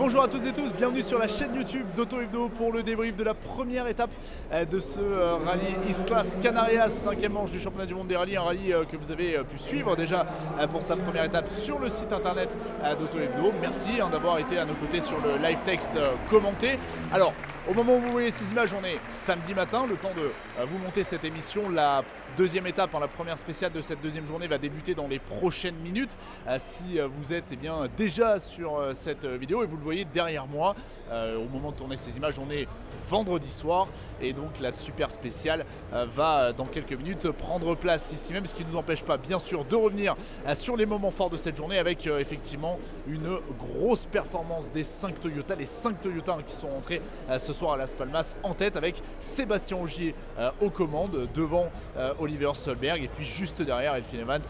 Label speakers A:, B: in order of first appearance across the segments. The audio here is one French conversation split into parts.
A: Bonjour à toutes et tous, bienvenue sur la chaîne YouTube d'Auto Hebdo pour le débrief de la première étape de ce rallye Islas Canarias, 5e manche du championnat du monde des rallyes, un rallye que vous avez pu suivre déjà pour sa première étape sur le site internet d'Auto Hebdo. Merci d'avoir été à nos côtés sur le live text commenté. Alors, au moment où vous voyez ces images, on est samedi matin, le temps de vous monter cette émission. La deuxième étape, la première spéciale de cette deuxième journée va débuter dans les prochaines minutes. Si vous êtes déjà sur cette vidéo et vous le voyez derrière moi, au moment de tourner ces images, on est vendredi soir et donc la super spéciale va dans quelques minutes prendre place ici même, ce qui ne nous empêche pas bien sûr de revenir sur les moments forts de cette journée avec effectivement une grosse performance des 5 Toyota, les 5 Toyota qui sont rentrés ce soir à Las Palmas en tête avec Sébastien Ogier aux commandes devant Oliver Solberg et puis juste derrière Elfyn Evans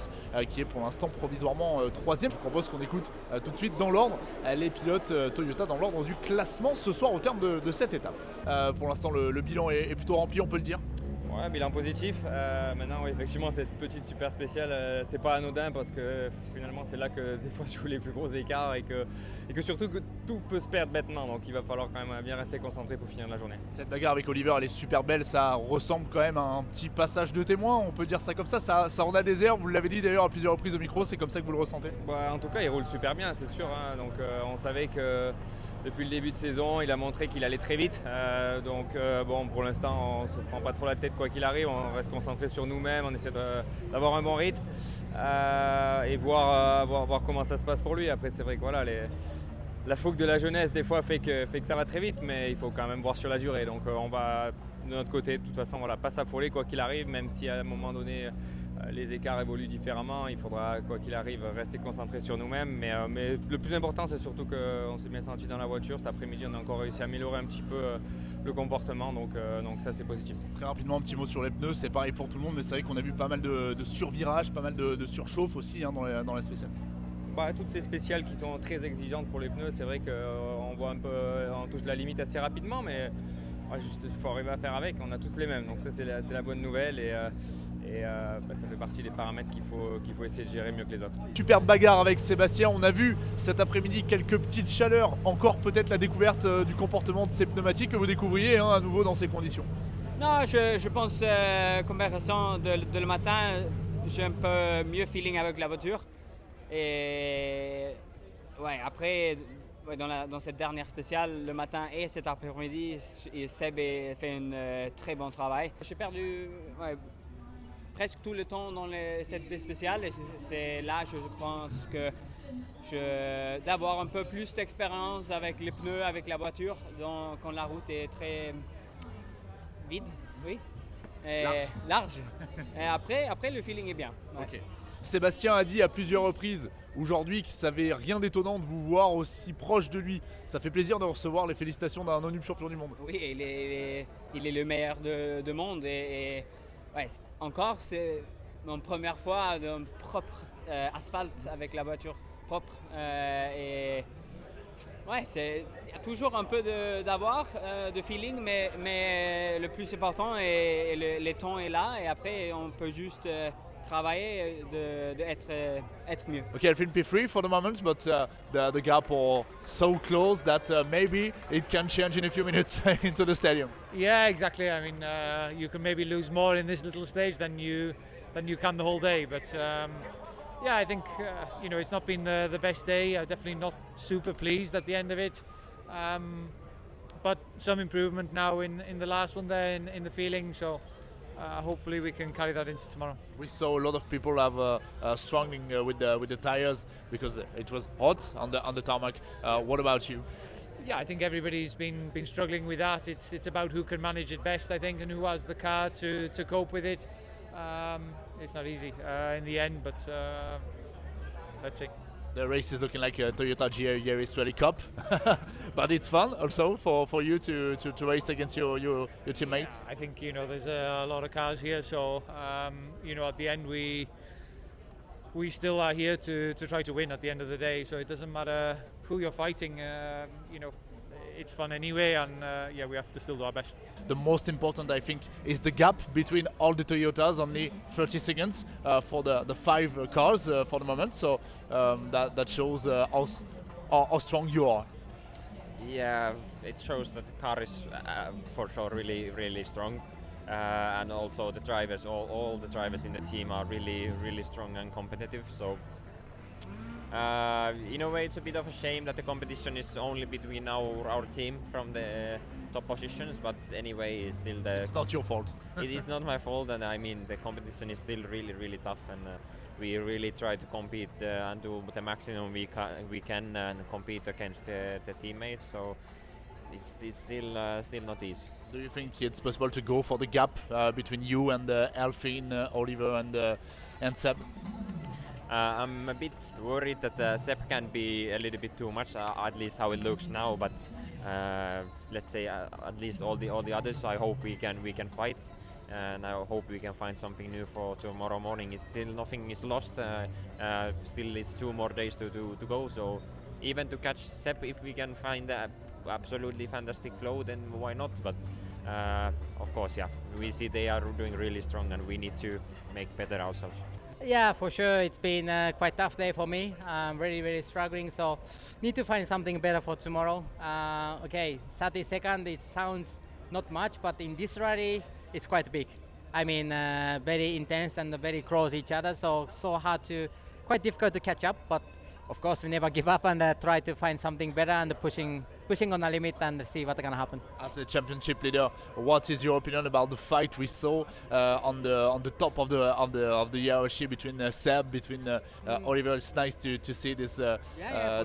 A: qui est pour l'instant provisoirement 3e. Je vous propose qu'on écoute tout de suite dans l'ordre les pilotes Toyota dans l'ordre du classement ce soir au terme de cette étape. Pour l'instant le bilan est plutôt rempli, on peut le dire.
B: Ouais, bilan positif. Maintenant, oui, effectivement, cette petite super spéciale, c'est pas anodin parce que finalement, c'est là que des fois je joue les plus gros écarts et que surtout que tout peut se perdre bêtement. Donc, il va falloir quand même bien rester concentré pour finir la journée.
A: Cette bagarre avec Oliver, elle est super belle. Ça ressemble quand même à un petit passage de témoin. On peut dire ça comme ça. Ça en a des airs. Vous l'avez dit d'ailleurs à plusieurs reprises au micro. C'est comme ça que vous le ressentez.
B: En tout cas, il roule super bien, c'est sûr. Donc, on savait que depuis le début de saison, il a montré qu'il allait très vite. Bon, pour l'instant, on ne se prend pas trop la tête quoi qu'il arrive. On reste concentré sur nous-mêmes, on essaie d'avoir un bon rythme et voir comment ça se passe pour lui. Après, c'est vrai que voilà, la fougue de la jeunesse, des fois, fait que ça va très vite, mais il faut quand même voir sur la durée. Donc, on va de notre côté, de toute façon, voilà, pas s'affoler quoi qu'il arrive, même si à un moment donné, les écarts évoluent différemment. Il faudra, quoi qu'il arrive, rester concentré sur nous-mêmes. Mais le plus important, c'est surtout qu'on s'est bien senti dans la voiture. Cet après-midi, on a encore réussi à améliorer un petit peu le comportement. Donc ça, c'est positif.
A: Très rapidement, un petit mot sur les pneus. C'est pareil pour tout le monde, mais c'est vrai qu'on a vu pas mal de survirages, pas mal de surchauffe aussi dans la spéciale.
B: Toutes ces spéciales qui sont très exigeantes pour les pneus, c'est vrai qu'on voit un peu, on touche la limite assez rapidement, mais il faut arriver à faire avec. On a tous les mêmes. Donc ça, c'est la bonne nouvelle. Ça fait partie des paramètres qu'il faut essayer de gérer mieux que les autres.
A: Superbe bagarre avec Sébastien. On a vu cet après-midi quelques petites chaleurs. Encore peut-être la découverte du comportement de ces pneumatiques que vous découvriez à nouveau dans ces conditions.
C: Non, je pense comparaison de le matin, j'ai un peu mieux feeling avec la voiture. Et après, dans cette dernière spéciale, le matin et cet après-midi, Seb a fait un très bon travail. J'ai perdu presque tout le temps dans cette spéciale et c'est là je pense que d'avoir un peu plus d'expérience avec les pneus, avec la voiture, quand la route est très vide, large. Et après le feeling est bien. Ouais.
A: Okay. Sébastien a dit à plusieurs reprises aujourd'hui qu'il ne savait rien d'étonnant de vous voir aussi proche de lui. Ça fait plaisir de recevoir les félicitations d'un non-nul champion du monde.
C: Oui, il est le meilleur de monde encore c'est mon première fois d'un propre asphalte avec la voiture propre c'est toujours un peu d'avoir de feeling, mais le plus important est le temps est là et après on peut juste travailler d'être mieux.
A: Okay, Elfyn P3 for the moment, but the gap are so close that maybe it can change in a few minutes into the stadium.
D: Yeah, exactly. I mean, you can maybe lose more in this little stage than you can the whole day. But I think it's not been the best day. Definitely not super pleased at the end of it. But some improvement now in the last one there in the feeling. So. Hopefully we can carry that into tomorrow.
A: We saw a lot of people have struggling with the tires because it was hot on the tarmac. What about you?
D: Yeah, I think everybody's been struggling with that. It's about who can manage it best, I think, and who has the car to cope with it. It's not easy in the end, but let's see.
A: The race is looking like a Toyota Yaris Rally Cup, but it's fun also for you to race against your teammate.
D: Yeah, I think there's a lot of cars here, so at the end we still are here to try to win at the end of the day. So it doesn't matter who you're fighting. It's fun anyway, and we have to still do our best.
A: The most important, I think, is the gap between all the Toyotas, only 30 seconds for the 5 cars for the moment. So that shows how strong you are.
E: Yeah, it shows that the car is for sure really strong, and also the drivers, all the drivers in the team are really strong and competitive. So in a way, it's a bit of a shame that the competition is only between our team from the top positions. But anyway, it's still
A: It's not your fault.
E: it is not my fault, and I mean the competition is still really tough, and we really try to compete and do the maximum we can and compete against the teammates. So it's still not easy.
A: Do you think it's possible to go for the gap between you and Alfine, Oliver, and Seb?
E: I'm a bit worried that Sepp can be a little bit too much, at least how it looks now. But let's say at least all the others, I hope we can fight, and I hope we can find something new for tomorrow morning. It's still nothing is lost. Still, it's 2 more days to go. So even to catch Sepp, if we can find a absolutely fantastic flow, then why not? But of course, yeah, we see they are doing really strong, and we need to make better ourselves.
F: Yeah, for sure. It's been quite tough day for me. I'm really struggling, so need to find something better for tomorrow. Okay, 32nd, it sounds not much, but in this rally, it's quite big. I mean, very intense and very close each other, so hard to, quite difficult to catch up, but of course we never give up and try to find something better and pushing on the limit and see what's gonna happen.
A: As the championship leader, what is your opinion about the fight we saw on the top of the hierarchy between Seb, between Oliver? It's nice to see this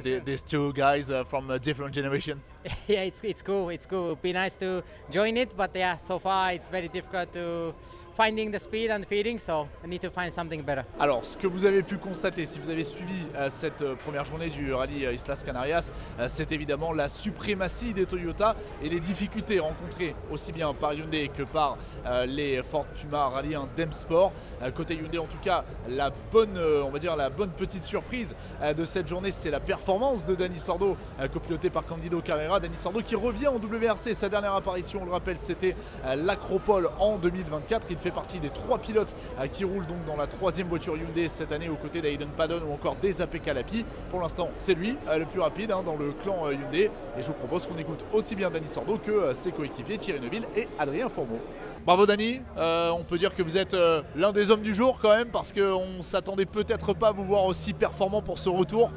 A: these two guys from different generations.
F: Yeah, it's cool. It's cool. It'd be nice to join it, but yeah, so far it's very difficult to finding the speed and feeding, so I need to find something better.
A: Alors, ce que vous avez pu constater, si vous avez suivi cette première journée du rallye Islas Canarias, c'est évidemment la suprématie des Toyota et les difficultés rencontrées aussi bien par Hyundai que par les Ford Puma Rallye 1 d'M-Sport. Côté Hyundai, en tout cas, la bonne petite surprise de cette journée, c'est la performance de Dani Sordo, copiloté par Candido Carrera. Dani Sordo qui revient en WRC, sa dernière apparition, on le rappelle, c'était l'Acropole en 2024. Il fait partie des 3 pilotes qui roulent donc dans la 3e voiture Hyundai cette année aux côtés d'Aiden Paddon ou encore des AP Calapi. Pour l'instant, c'est lui le plus rapide dans le clan Hyundai. Et je vous propose qu'on écoute aussi bien Dani Sordo que ses coéquipiers Thierry Neuville et Adrien Fourmeau. Bravo Dani, on peut dire que vous êtes l'un des hommes du jour quand même, parce qu'on ne s'attendait peut-être pas à vous voir aussi performant pour ce retour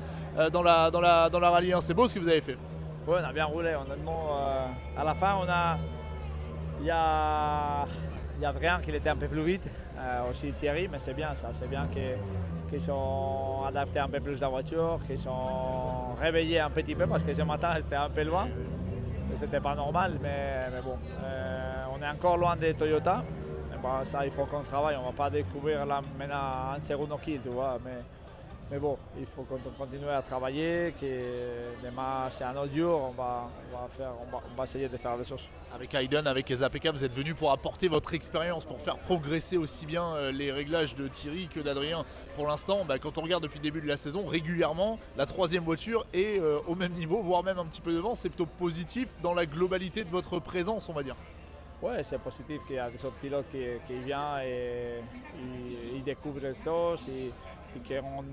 A: dans la Rallye 1. C'est beau ce que vous avez fait.
G: Oui, on a bien roulé, honnêtement. À la fin, il y a Adrien qui était un peu plus vite, aussi Thierry, mais c'est bien ça, c'est bien qu'ils ont adapté un peu plus la voiture, qu'ils ont réveillé un petit peu parce que ce matin c'était un peu loin, et c'était pas normal, mais bon, on est encore loin des Toyota, et bah, ça il faut qu'on travaille, on va pas découvrir là maintenant un second kill, tu vois, mais bon, il faut qu'on continue à travailler, que demain c'est un autre jour, on va essayer de faire des choses.
A: Avec Aiden, avec les APK, vous êtes venus pour apporter votre expérience, pour faire progresser aussi bien les réglages de Thierry que d'Adrien. Pour l'instant, quand on regarde depuis le début de la saison, régulièrement, la 3e voiture est au même niveau, voire même un petit peu devant. C'est plutôt positif dans la globalité de votre présence, on va dire.
G: Oui, c'est positif qu'il y a des autres pilotes qui viennent et ils découvrent les choses et qu'on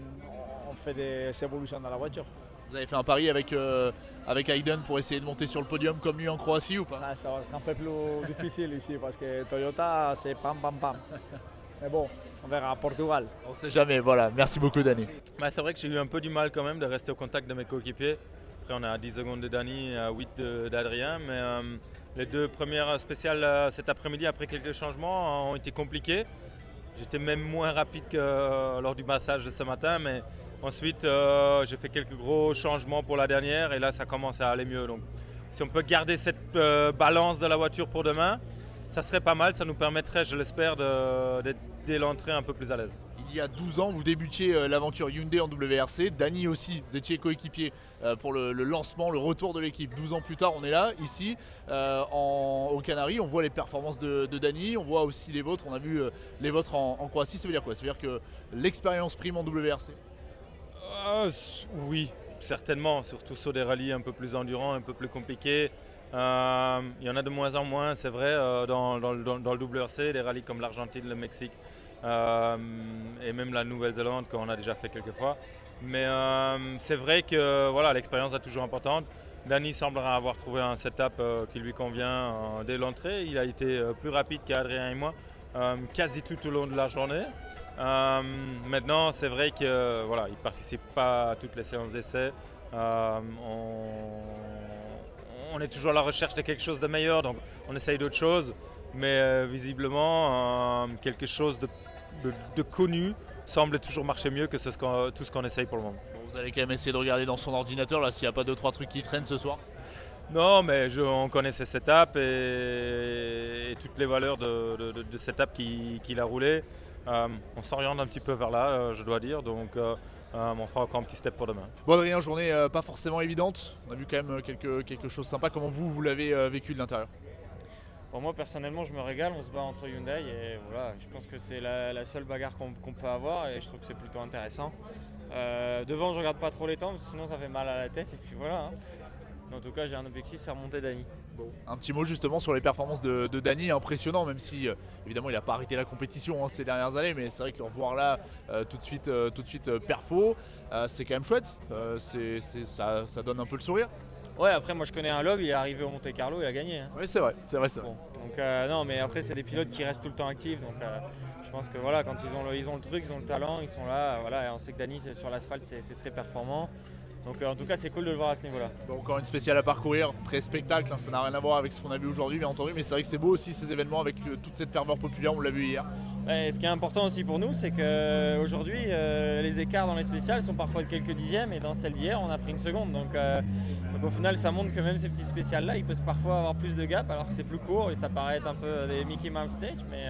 G: fait des évolutions dans la voiture.
A: Vous avez fait un pari avec Aiden pour essayer de monter sur le podium comme lui en Croatie ou pas?
G: Ça va être un peu plus difficile ici parce que Toyota c'est pam. Mais bon, on verra à Portugal.
A: On ne sait jamais, voilà. Merci beaucoup Dani.
H: C'est vrai que j'ai eu un peu du mal quand même de rester au contact de mes coéquipiers. Après on est à 10 secondes de Dani, à 8 d'Adrien, mais les 2 premières spéciales cet après-midi après quelques changements ont été compliquées. J'étais même moins rapide que lors du massage de ce matin, mais ensuite j'ai fait quelques gros changements pour la dernière et là ça commence à aller mieux. Donc si on peut garder cette balance de la voiture pour demain, ça serait pas mal, ça nous permettrait, je l'espère, d'être dès l'entrée un peu plus à l'aise.
A: Il y a 12 ans, vous débutiez l'aventure Hyundai en WRC. Dani aussi, vous étiez coéquipier pour le lancement, le retour de l'équipe. 12 ans plus tard, on est là, ici, aux Canaries. On voit les performances de Dani, on voit aussi les vôtres. On a vu les vôtres en Croatie. Ça veut dire quoi? Ça veut dire que l'expérience prime en WRC?
H: Oui, certainement, surtout sur des rallyes un peu plus endurants, un peu plus compliqués. Il y en a de moins en moins, c'est vrai, dans le WRC, des rallyes comme l'Argentine, le Mexique. Et même la Nouvelle-Zélande qu'on a déjà fait quelques fois. Mais c'est vrai que voilà, l'expérience est toujours importante. Danny semblera avoir trouvé un setup qui lui convient dès l'entrée. Il a été plus rapide qu'Adrien et moi, quasi tout au long de la journée. Maintenant, c'est vrai qu'il ne participe pas à toutes les séances d'essai. On est toujours à la recherche de quelque chose de meilleur, donc on essaye d'autres choses. Mais visiblement, quelque chose de connu semble toujours marcher mieux que tout ce qu'on essaye pour le moment.
A: Bon, vous allez quand même essayer de regarder dans son ordinateur là s'il n'y a pas 2-3 trucs qui traînent ce soir.
H: Non, mais on connaît ses setups et toutes les valeurs de setup qu'il a roulé. On s'oriente un petit peu vers là, je dois dire, donc on fera encore un petit step pour demain.
A: Bon Adrien, journée pas forcément évidente, on a vu quand même quelque chose de sympa. Comment vous l'avez vécu de l'intérieur?
I: Bon, moi personnellement je me régale, on se bat entre Hyundai et voilà, je pense que c'est la seule bagarre qu'on peut avoir et je trouve que c'est plutôt intéressant. Devant je regarde pas trop les temps parce que sinon ça fait mal à la tête et puis voilà. En tout cas j'ai un objectif, c'est remonter Danny.
A: Bon. Un petit mot justement sur les performances de Danny, impressionnant même si évidemment il n'a pas arrêté la compétition ces dernières années, mais c'est vrai que le revoir là tout de suite perfo, c'est quand même chouette, ça donne un peu le sourire.
I: Ouais, après moi je connais un lob, il est arrivé au Monte Carlo, il a gagné. Hein.
A: Oui c'est vrai.
I: Bon, donc non mais après c'est des pilotes qui restent tout le temps actifs, donc je pense que voilà, quand ils ont le truc, ils ont le talent, ils sont là, voilà, et on sait que Danny sur l'asphalte c'est très performant. Donc en tout cas c'est cool de le voir à ce niveau-là.
A: Bon, encore une spéciale à parcourir, très spectacle, ça n'a rien à voir avec ce qu'on a vu aujourd'hui bien entendu, mais c'est vrai que c'est beau aussi ces événements avec toute cette ferveur populaire, on l'a vu hier.
I: Et ce qui est important aussi pour nous, c'est qu'aujourd'hui les écarts dans les spéciales sont parfois de quelques dixièmes et dans celle d'hier on a pris une seconde. Donc au final ça montre que même ces petites spéciales là, il peut parfois avoir plus de gap alors que c'est plus court et ça paraît être un peu des Mickey Mouse Stage, mais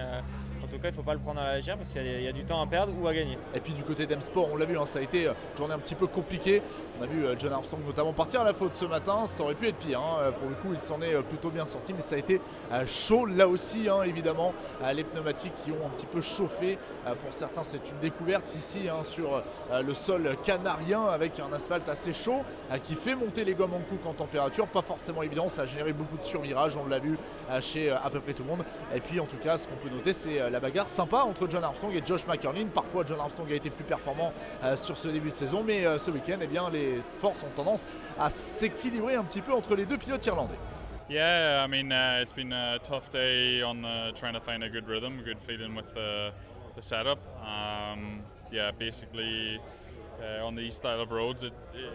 I: en tout cas il ne faut pas le prendre à la légère parce qu'il y a du temps à perdre ou à gagner.
A: Et puis du côté d'M-Sport, on l'a vu, ça a été une journée un petit peu compliquée. On a vu John Armstrong notamment partir à la faute ce matin, ça aurait pu être pire. Pour le coup il s'en est plutôt bien sorti, mais ça a été chaud là aussi évidemment. Les pneumatiques qui ont un petit peu chauffé, pour certains c'est une découverte ici sur le sol canarien avec un asphalte assez chaud qui fait monter les gommes en coupe en température, pas forcément évident, ça a généré beaucoup de survirages, on l'a vu chez à peu près tout le monde. Et puis en tout cas ce qu'on peut noter c'est la bagarre sympa entre John Armstrong et Josh McErlin. Parfois John Armstrong a été plus performant sur ce début de saison, mais ce week-end les forces ont tendance à s'équilibrer un petit peu entre les deux pilotes irlandais.
J: Yeah, I mean, it's been a tough day on trying to find a good rhythm, a good feeling with the setup. Yeah, basically on these style of roads,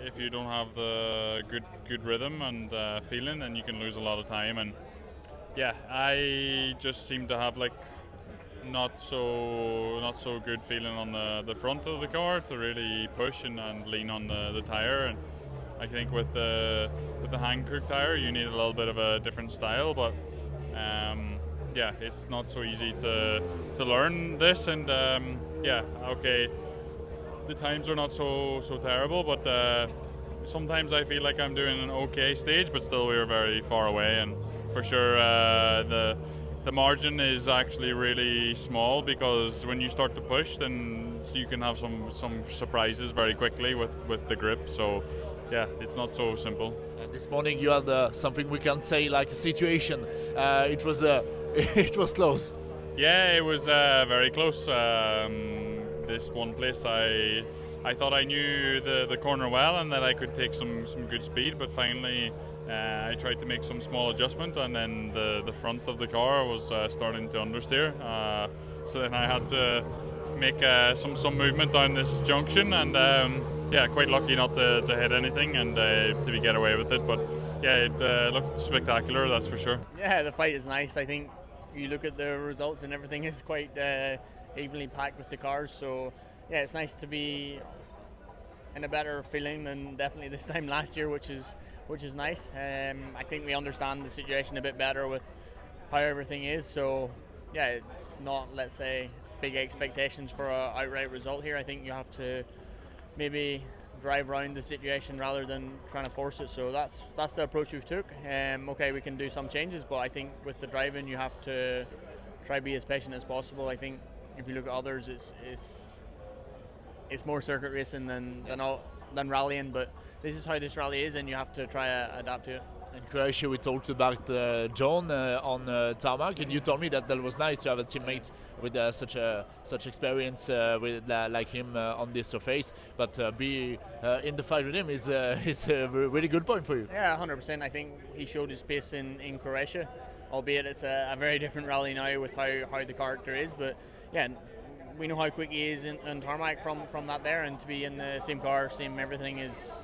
J: if you don't have the good rhythm and feeling, then you can lose a lot of time. And yeah, I just seem to have not so good feeling on the front of the car to really push and lean on the tire. And I think with the Hankook tire, you need a little bit of a different style, but yeah, it's not so easy to learn this. And yeah, okay, the times are not so terrible, but sometimes I feel like I'm doing an okay stage, but still we're very far away. And for sure, the margin is actually really small because when you start to push, then you can have some surprises very quickly with the grip. So yeah, it's not so simple.
A: This morning you had something we can say like a situation. It was it was close.
J: Yeah, it was very close. This one place I thought I knew the corner well and that I could take some good speed, but finally I tried to make some small adjustment and then the front of the car was starting to understeer. So then I had to make some movement down this junction and yeah, quite lucky not to hit anything and to get away with it. But yeah, it looked spectacular, that's for sure.
K: Yeah, the fight is nice. I think you look at the results and everything is quite evenly packed with the cars. So yeah, it's nice to be in a better feeling than definitely this time last year, which is nice. I think we understand the situation a bit better with how everything is. So yeah, it's not, let's say, big expectations for an outright result here. I think you have to maybe drive around the situation rather than trying to force it. So that's the approach we've took. Okay, we can do some changes, but I think with the driving you have to try to be as patient as possible. I think if you look at others, it's more circuit racing than rallying, but this is how this rally is, and you have to try adapt to it.
A: In Croatia, we talked about John on tarmac, and you told me that was nice to have a teammate with such experience like him on this surface. But be in the fight with him is a really good point for you.
K: Yeah, 100%. I think he showed his pace in Croatia, albeit it's a very different rally now with how the character is. But yeah, we know how quick he is in tarmac from that there, and to be in the same car, same everything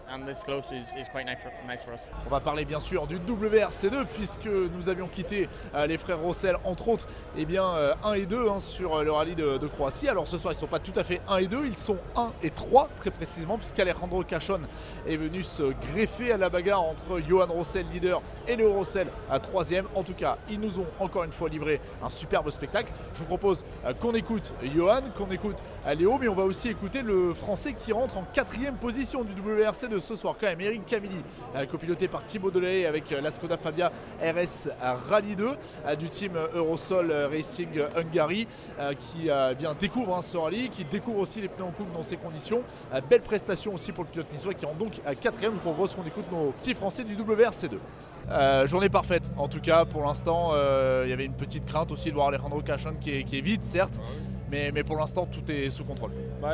K: and this close is quite nice for us.
A: On va parler bien sûr du WRC2 puisque nous avions quitté les frères Rossel entre autres 1 et 2 sur le rallye de Croatie. Alors ce soir ils ne sont pas tout à fait 1 et 2, ils sont 1 et 3 très précisément puisqu'Alejandro Cachon est venu se greffer à la bagarre entre Johan Rossel leader et Léo Rossel à 3e. En tout cas ils nous ont encore une fois livré un superbe spectacle. Je vous propose qu'on écoute Johan, qu'on écoute Léo, mais on va aussi écouter le français qui rentre en 4e position du WRC2 ce soir quand même, Eric Camilli, copiloté par Thibaut Delahaye avec la Skoda Fabia RS Rally 2 du team Eurosol Racing Hungary qui découvre ce rallye, qui découvre aussi les pneus en coupe dans ces conditions. Belle prestation aussi pour le pilote niçois qui rentre donc 4e. Je vous propose qu'on écoute nos petits français du WRC2. Journée parfaite en tout cas pour l'instant. Il y avait une petite crainte aussi de voir Alejandro Cachon qui est vide certes, mais pour l'instant tout est sous contrôle.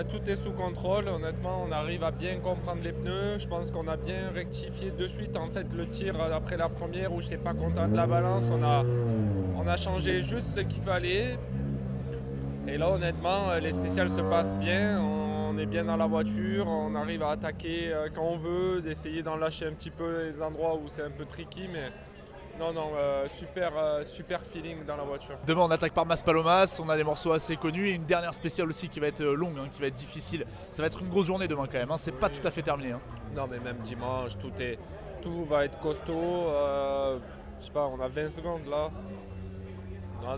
B: Tout est sous contrôle, honnêtement on arrive à bien comprendre les pneus. Je pense qu'on a bien rectifié de suite en fait le tir après la première où je n'étais pas content de la balance. On a changé juste ce qu'il fallait. Et là honnêtement les spéciales se passent bien. On est bien dans la voiture, on arrive à attaquer quand on veut, d'essayer d'en lâcher un petit peu les endroits où c'est un peu tricky, mais super feeling dans la voiture.
A: Demain on attaque par Maspalomas, on a des morceaux assez connus et une dernière spéciale aussi qui va être longue, qui va être difficile. Ça va être une grosse journée demain quand même, c'est pas tout à fait terminé.
B: Non mais même dimanche, tout va être costaud. Je sais pas, on a 20 secondes là. Non,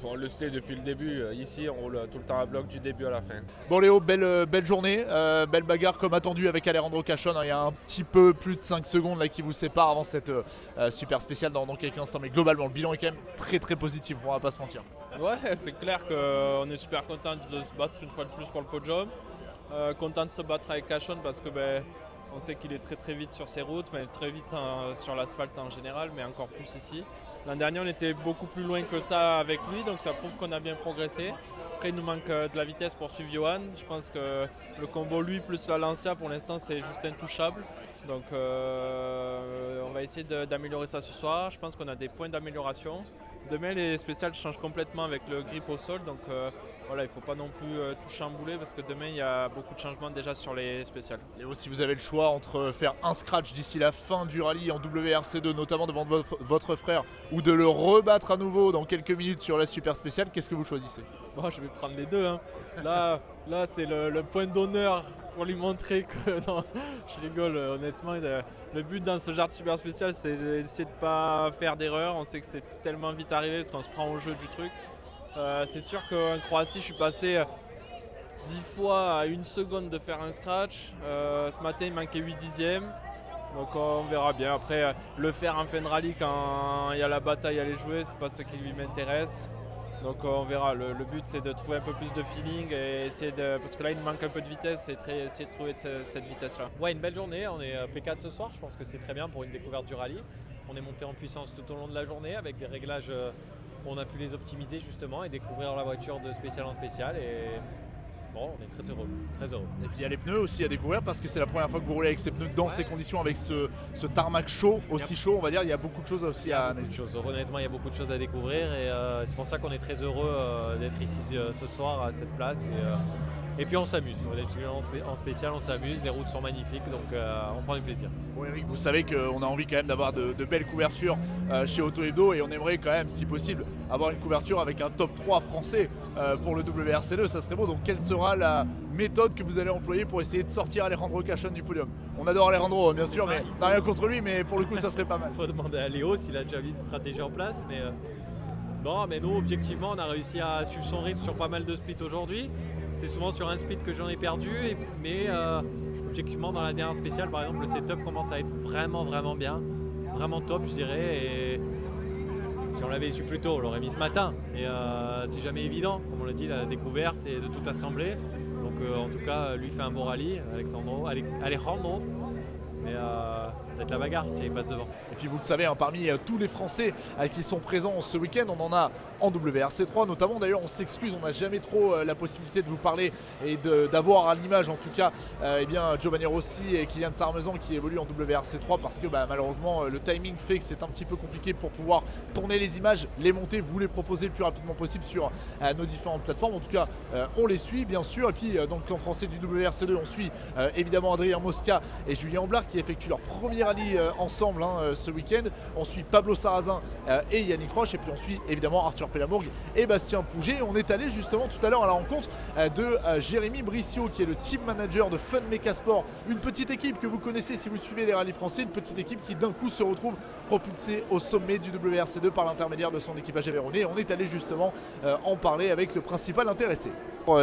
B: on le sait depuis le début. Ici, on roule tout le temps à bloc du début à la fin.
A: Bon Léo, belle journée, belle bagarre comme attendu avec Alejandro Cachon. Il y a un petit peu plus de 5 secondes là qui vous séparent avant cette super spéciale dans quelques instants. Mais globalement, le bilan est quand même très très positif, on va pas se mentir.
L: Ouais, c'est clair qu'on est super content de se battre une fois de plus pour le podium. Content de se battre avec Cachon parce que on sait qu'il est très très vite sur ses routes, très vite sur l'asphalte en général, mais encore plus ici. L'an dernier, on était beaucoup plus loin que ça avec lui, donc ça prouve qu'on a bien progressé. Après, il nous manque de la vitesse pour suivre Johan. Je pense que le combo lui plus la Lancia, pour l'instant, c'est juste intouchable. Donc, on va essayer d'améliorer ça ce soir. Je pense qu'on a des points d'amélioration. Demain, les spéciales changent complètement avec le grip au sol, donc il ne faut pas non plus tout chambouler parce que demain, il y a beaucoup de changements déjà sur les spéciales.
A: Léo, si vous avez le choix entre faire un scratch d'ici la fin du rallye en WRC2, notamment devant votre frère, ou de le rebattre à nouveau dans quelques minutes sur la super spéciale, qu'est-ce que vous choisissez ?
L: Je vais prendre les deux. Là c'est le point d'honneur pour lui montrer que non, je rigole honnêtement. Le but dans ce genre de super spécial, c'est d'essayer de ne pas faire d'erreur. On sait que c'est tellement vite arrivé parce qu'on se prend au jeu du truc. C'est sûr qu'en Croatie, je suis passé 10 fois à 1 seconde de faire un scratch. Ce matin, il manquait 8 dixièmes. Donc on verra bien. Après, le faire en fin de rallye quand il y a la bataille à les jouer, c'est pas ce qui lui m'intéresse. Donc on verra. Le but c'est de trouver un peu plus de feeling et essayer parce que là il nous manque un peu de vitesse et essayer de trouver cette vitesse là.
M: Ouais, une belle journée, on est P4 ce soir, je pense que c'est très bien pour une découverte du rallye. On est monté en puissance tout au long de la journée avec des réglages où on a pu les optimiser justement et découvrir la voiture de spécial en spécial et bon, on est très heureux, très heureux.
A: Et puis il y a les pneus aussi à découvrir parce que c'est la première fois que vous roulez avec ces pneus dans ces conditions, avec ce tarmac chaud, aussi chaud on va dire, il y a beaucoup de choses aussi à analyser.
M: Honnêtement, il y a beaucoup de choses à découvrir et c'est pour ça qu'on est très heureux d'être ici ce soir à cette place. Et puis on s'amuse, en spécial on s'amuse, les routes sont magnifiques donc on prend du plaisir.
A: Bon Eric, vous savez qu'on a envie quand même d'avoir de belles couvertures chez Auto Hebdo et on aimerait quand même si possible avoir une couverture avec un top 3 français pour le WRC2, ça serait beau. Donc quelle sera la méthode que vous allez employer pour essayer de sortir Alejandro Cachon du podium? On adore Alejandro bien sûr, mais on n'a rien contre lui, mais pour le coup ça serait pas mal.
M: Il faut demander à Léo s'il a déjà mis une stratégie en place, mais non, mais nous objectivement on a réussi à suivre son rythme sur pas mal de splits aujourd'hui. C'est souvent sur un split que j'en ai perdu, mais objectivement dans la dernière spéciale par exemple le setup commence à être vraiment bien, vraiment top je dirais, et si on l'avait su plus tôt on l'aurait mis ce matin, et c'est jamais évident comme on l'a dit la découverte et de tout assembler, donc en tout cas lui fait un bon rallye Alejandro, Mais ça va être la bagarre qui passe devant.
A: Et puis vous le savez, hein, parmi tous les Français qui sont présents ce week-end, on en a en WRC3 notamment. D'ailleurs, on s'excuse, on n'a jamais trop la possibilité de vous parler et d'avoir à l'image en tout cas Giovanni Rossi et Kylian Sarmezan qui évoluent en WRC3 parce que malheureusement le timing fait que c'est un petit peu compliqué pour pouvoir tourner les images, les monter, vous les proposer le plus rapidement possible sur nos différentes plateformes. En tout cas, on les suit bien sûr. Et puis dans le clan français du WRC2, on suit évidemment Adrien Mosca et Julien Blard qui effectuent leur premier rallye ensemble ce week-end. On suit Pablo Sarrazin et Yannick Roche et puis on suit évidemment Arthur Pelamourg et Bastien Pouget. On est allé justement tout à l'heure à la rencontre de Jérémy Brissot qui est le team manager de Fun Meca Sport, une petite équipe que vous connaissez si vous suivez les rallyes français, une petite équipe qui d'un coup se retrouve propulsée au sommet du WRC2 par l'intermédiaire de son équipage Aveyronais. On est allé justement en parler avec le principal intéressé.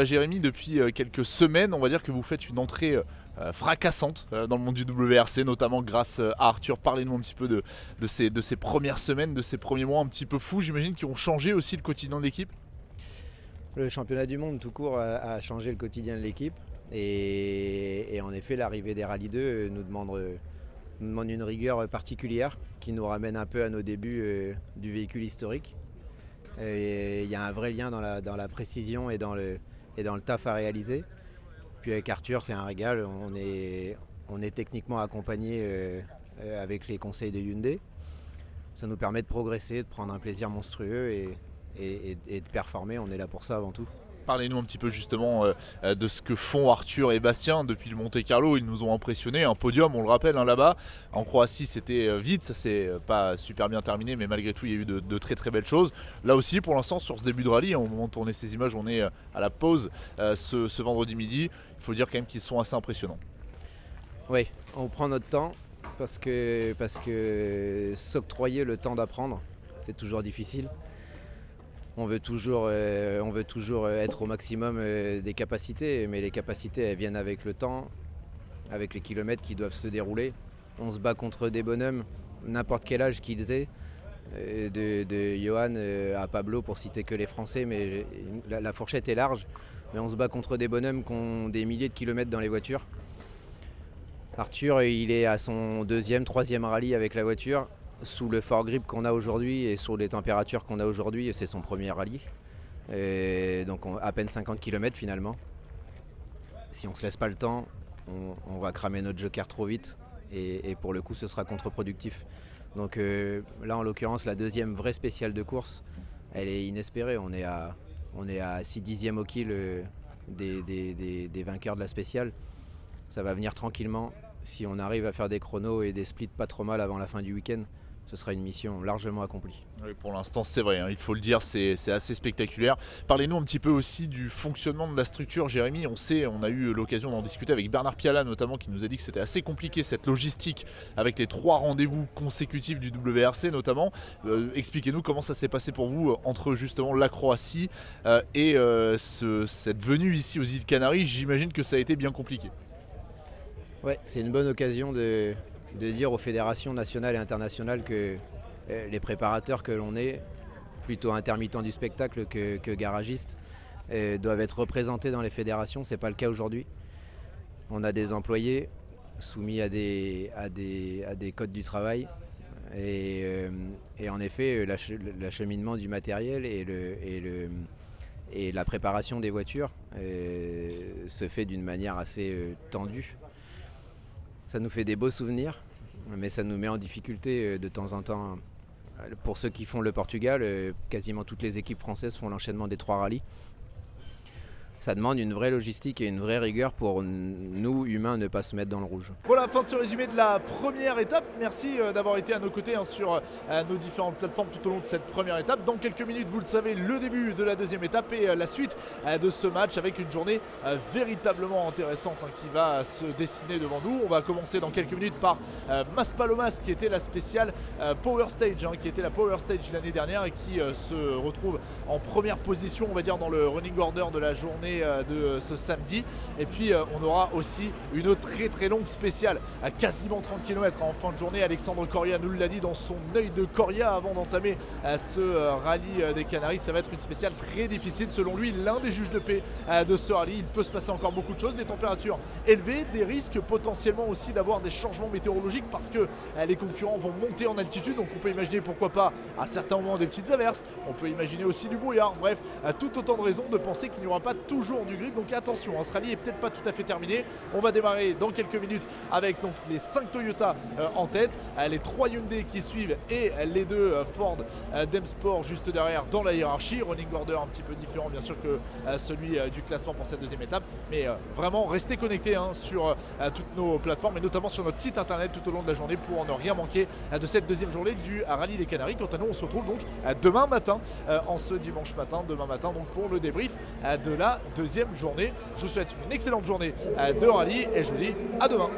A: Jérémy, depuis quelques semaines, on va dire que vous faites une entrée fracassante dans le monde du WRC, notamment grâce à Arthur. Parlez-nous un petit peu de ces premières semaines, de ces premiers mois un petit peu fous, j'imagine, qui ont changé aussi le quotidien de l'équipe.
N: Le championnat du monde tout court a changé le quotidien de l'équipe et en effet l'arrivée des Rallye 2 nous demande une rigueur particulière qui nous ramène un peu à nos débuts du véhicule historique. Il y a un vrai lien dans la précision et dans le taf à réaliser. Puis avec Arthur, c'est un régal. On est techniquement accompagné avec les conseils de Hyundai. Ça nous permet de progresser, de prendre un plaisir monstrueux et de performer. On est là pour ça avant tout.
A: Parlez-nous un petit peu justement de ce que font Arthur et Bastien depuis le Monte Carlo. Ils nous ont impressionnés, un podium, on le rappelle, là-bas. En Croatie, c'était vite, ça s'est pas super bien terminé, mais malgré tout, il y a eu de très très belles choses. Là aussi, pour l'instant, sur ce début de rallye, au moment de tourner ces images, on est à la pause ce vendredi midi. Il faut dire quand même qu'ils sont assez impressionnants.
N: Oui, on prend notre temps parce que s'octroyer le temps d'apprendre, c'est toujours difficile. On veut toujours être au maximum des capacités, mais les capacités elles viennent avec le temps, avec les kilomètres qui doivent se dérouler. On se bat contre des bonhommes, n'importe quel âge qu'ils aient, de Johan à Pablo pour citer que les Français, mais la fourchette est large. Mais on se bat contre des bonhommes qui ont des milliers de kilomètres dans les voitures. Arthur, il est à son 2e, 3e rallye avec la voiture. Sous le fort grip qu'on a aujourd'hui et sur les températures qu'on a aujourd'hui, c'est son premier rallye. Et donc à peine 50 km finalement. Si on ne se laisse pas le temps, on va cramer notre joker trop vite et pour le coup ce sera contre-productif. Donc là en l'occurrence la 2e vraie spéciale de course, elle est inespérée. On est à 6/10 au kill des vainqueurs de la spéciale. Ça va venir tranquillement si on arrive à faire des chronos et des splits pas trop mal avant la fin du week-end. Ce sera une mission largement accomplie.
A: Oui, pour l'instant, c'est vrai, hein, il faut le dire, c'est assez spectaculaire. Parlez-nous un petit peu aussi du fonctionnement de la structure, Jérémy. On a eu l'occasion d'en discuter avec Bernard Piala notamment, qui nous a dit que c'était assez compliqué cette logistique avec les 3 rendez-vous consécutifs du WRC notamment. Expliquez-nous comment ça s'est passé pour vous entre justement la Croatie et cette venue ici aux îles Canaries. J'imagine que ça a été bien compliqué.
N: Ouais, c'est une bonne occasion de dire aux fédérations nationales et internationales que les préparateurs que l'on est, plutôt intermittents du spectacle que garagistes, doivent être représentés dans les fédérations. Ce n'est pas le cas aujourd'hui. On a des employés soumis à des codes du travail et en effet l'acheminement du matériel et la préparation des voitures se fait d'une manière assez tendue. Ça nous fait des beaux souvenirs, mais ça nous met en difficulté de temps en temps. Pour ceux qui font le Portugal, quasiment toutes les équipes françaises font l'enchaînement des 3 rallyes. Ça demande une vraie logistique et une vraie rigueur pour nous, humains, ne pas se mettre dans le rouge.
A: Voilà, fin de ce résumé de la première étape. Merci d'avoir été à nos côtés sur nos différentes plateformes tout au long de cette première étape. Dans quelques minutes, vous le savez, le début de la 2e étape et la suite de ce match avec une journée véritablement intéressante qui va se dessiner devant nous. On va commencer dans quelques minutes par Maspalomas qui était la spéciale Power Stage, qui était la Power Stage l'année dernière et qui se retrouve en première position, on va dire, dans le running order de la journée journée de ce samedi. Et puis on aura aussi une très longue spéciale à quasiment 30 km en fin de journée. Alexandre Coria nous l'a dit dans son œil de Coria avant d'entamer ce rallye des Canaries. Ça va être une spéciale très difficile selon lui, l'un des juges de paix de ce rallye. Il peut se passer encore beaucoup de choses, des températures élevées, des risques potentiellement aussi d'avoir des changements météorologiques parce que les concurrents vont monter en altitude. Donc on peut imaginer pourquoi pas à certains moments des petites averses, on peut imaginer aussi du brouillard. Bref, tout autant de raisons de penser qu'il n'y aura pas toujours du grip. Donc attention, ce rallye est peut-être pas tout à fait terminé. On va démarrer dans quelques minutes avec donc les 5 Toyota en tête, les 3 Hyundai qui suivent et les 2 Ford d'M-Sport juste derrière dans la hiérarchie. Running order un petit peu différent bien sûr que celui du classement pour cette deuxième étape, mais vraiment restez connectés sur toutes nos plateformes et notamment sur notre site internet tout au long de la journée pour ne rien manquer de cette deuxième journée du rallye des Canaries. Quant à nous, on se retrouve donc demain matin, en ce dimanche matin, donc pour le débrief de la deuxième journée. Je vous souhaite une excellente journée de rallye et je vous dis à demain.